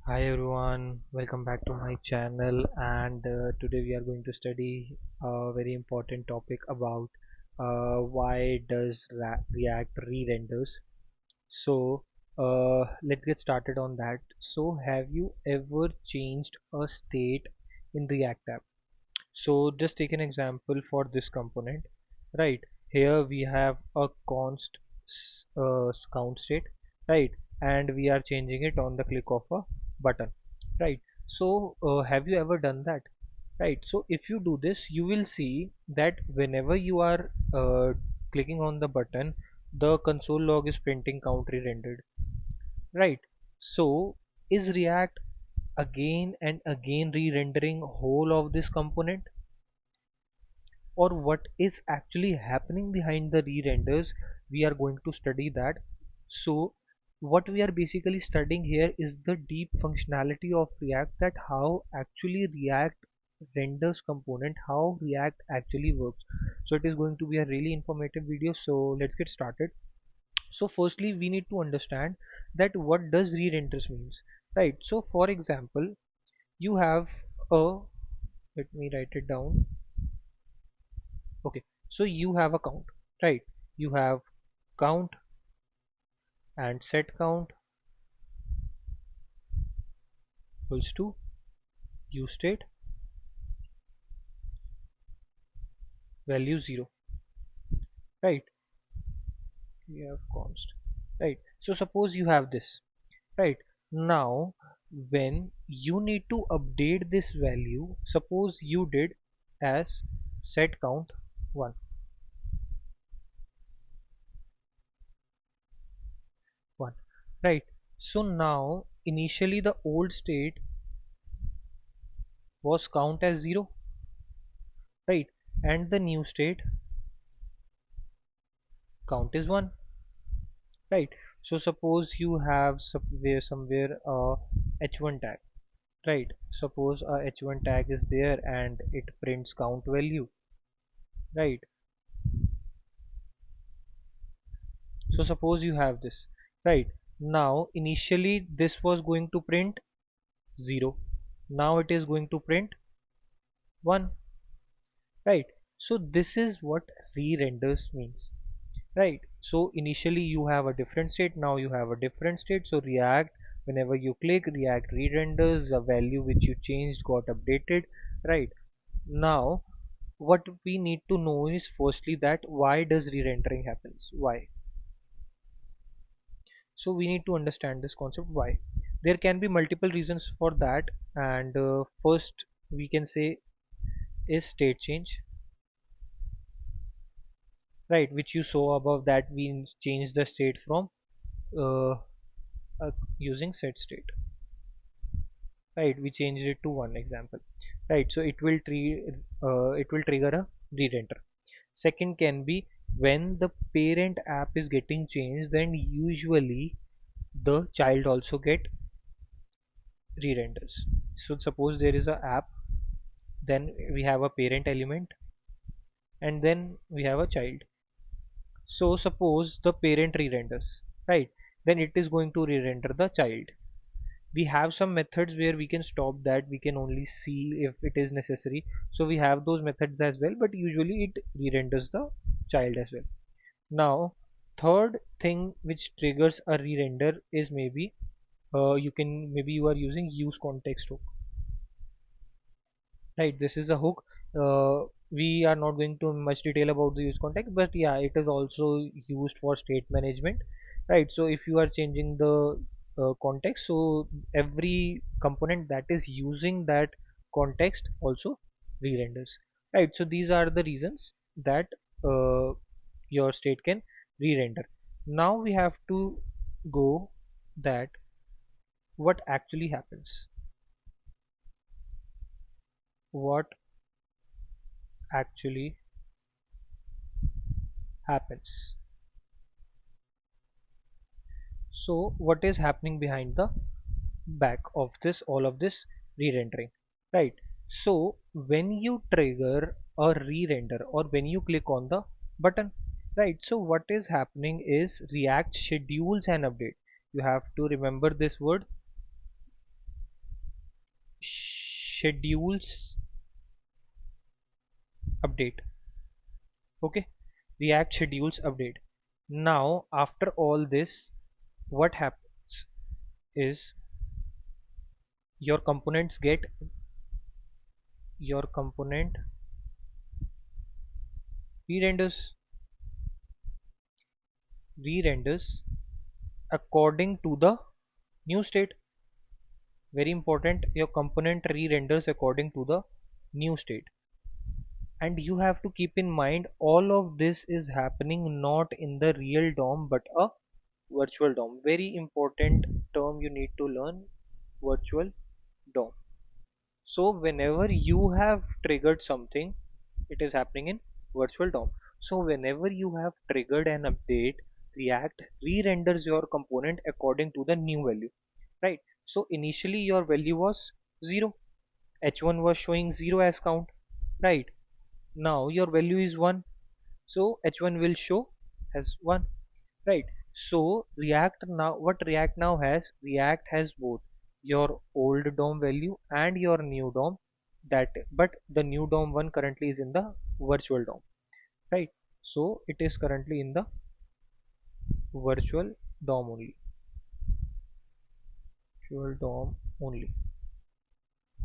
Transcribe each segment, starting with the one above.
Hi everyone, welcome back to my channel and today we are going to study a very important topic about why does React re-renders. So let's get started on that. So have you ever changed a state in React app? So just take an example for this component, right? Here we have a count state, right? And we are changing it on the click of a button, right? So have you ever done that? Right. So if you do this, you will see that whenever you are clicking on the button, the console log is printing count re-rendered, right? So is React again and again re-rendering whole of this component, or what is actually happening behind the re-renders? We are going to study that. So what we are basically studying here is the deep functionality of React, that how actually React renders component, how React actually works. So it is going to be a really informative video, so let's get started. So firstly we need to understand that what does re-renders means, right? So for example, you have a, let me write it down. Okay, so you have a count, right? You have count and set count equals to use state value 0, right? You have const, right? So suppose you have this, right? Now when you need to update this value, suppose you did as set count 1, 1, right? So now initially the old state was count as 0, right? And the new state count is 1, right? So suppose you have somewhere a h1 tag, right? Suppose a h1 tag is there and it prints count value, right? So suppose you have this, right? Now initially this was going to print 0, now it is going to print 1, right? So this is what re-renders means, right? So initially you have a different state, now you have a different state. So React, whenever you click, React re-renders the value which you changed got updated, right? Now what we need to know is firstly that why does re-rendering happens, why? So we need to understand this concept, why. There can be multiple reasons for that, and first we can say is state change, right? Which you saw above, that we change the state from uh, using set state, right? We changed it to 1 example, right? So it will trigger a re-render. Second can be when the parent app is getting changed, then usually the child also get re-renders. So suppose there is a app, then we have a parent element, and then we have a child. So suppose the parent re-renders, right? Then it is going to re-render the child. We have some methods where we can stop that, we can only see if it is necessary. So we have those methods as well, but usually it re-renders the child as well. Now third thing which triggers a re-render is maybe maybe you are using use context hook, right? This is a hook. We are not going to much detail about the use context, but yeah, it is also used for state management, right? So if you are changing the context, so every component that is using that context also re-renders, right? So these are the reasons that uh, your state can re-render. Now we have to go that what actually happens, what actually happens. So what is happening behind the back of this, all of this re-rendering, right? So when you trigger a re-render or when you click on the button, right? So what is happening is React schedules an update. You have to remember this word, schedules update. Okay, React schedules update. Now after all this, what happens is your components get your component re-renders re-renders according to the new state. Very important, your component re-renders according to the new state. And you have to keep in mind all of this is happening not in the real DOM but a virtual DOM. Very important term you need to learn, virtual DOM. So whenever you have triggered something, it is happening in virtual DOM. So whenever you have triggered an update, React re-renders your component according to the new value, right? So initially your value was 0, h1 was showing 0 as count, right? Now your value is 1, so h1 will show as 1, right? So React now, what React now has, React has both your old DOM value and your new DOM, that but the new DOM one currently is in the virtual DOM, right? So it is currently in the virtual DOM only, virtual DOM only.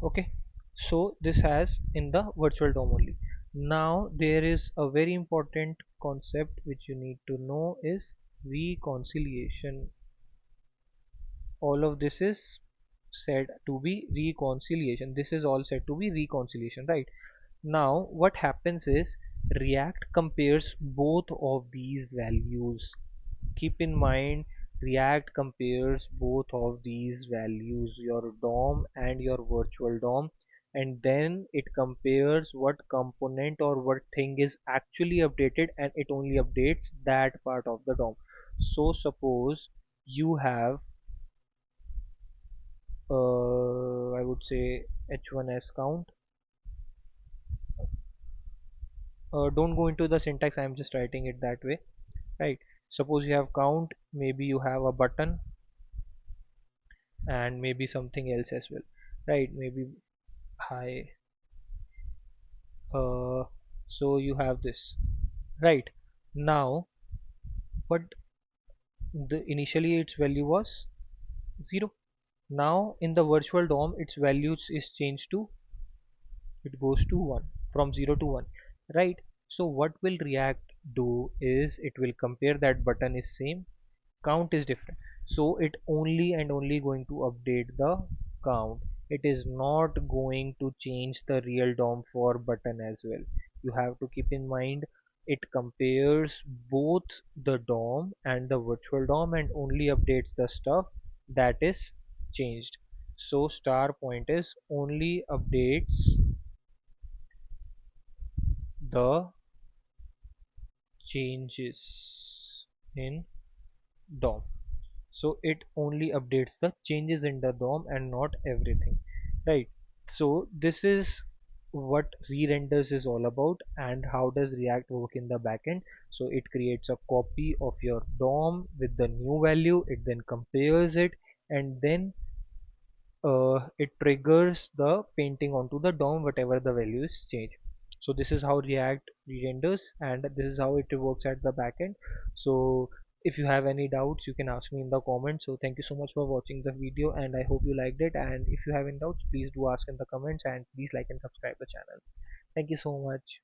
Okay, so this has in the virtual DOM only. Now there is a very important concept which you need to know is reconciliation. All of this is said to be reconciliation. This is all said to be reconciliation, right? Now what happens is React compares both of these values. Keep in mind, React compares both of these values, your DOM and your virtual DOM, and then it compares what component or what thing is actually updated, and it only updates that part of the DOM. So suppose you have I would say h1s count. Don't go into the syntax, I am just writing it that way, right? Suppose you have count, maybe you have a button, and maybe something else as well, right? Maybe hi. So you have this, right? Now but the initially its value was 0. Now in the virtual DOM its values is changed to, it goes to 1, from 0 to 1, right? So what will React do is it will compare that button is same, count is different, so it only and only going to update the count. It is not going to change the real DOM for button as well. You have to keep in mind it compares both the DOM and the virtual DOM and only updates the stuff that is changed. So star point is only updates the changes in DOM. So it only updates the changes in the DOM and not everything, right? So this is what re-renders is all about and how does React work in the backend. So it creates a copy of your DOM with the new value, it then compares it, and then it triggers the painting onto the DOM whatever the value is changed. So this is how React re-renders and this is how it works at the backend. So if you have any doubts you can ask me in the comments. So thank you so much for watching the video and I hope you liked it, and if you have any doubts please do ask in the comments and please like and subscribe the channel. Thank you so much.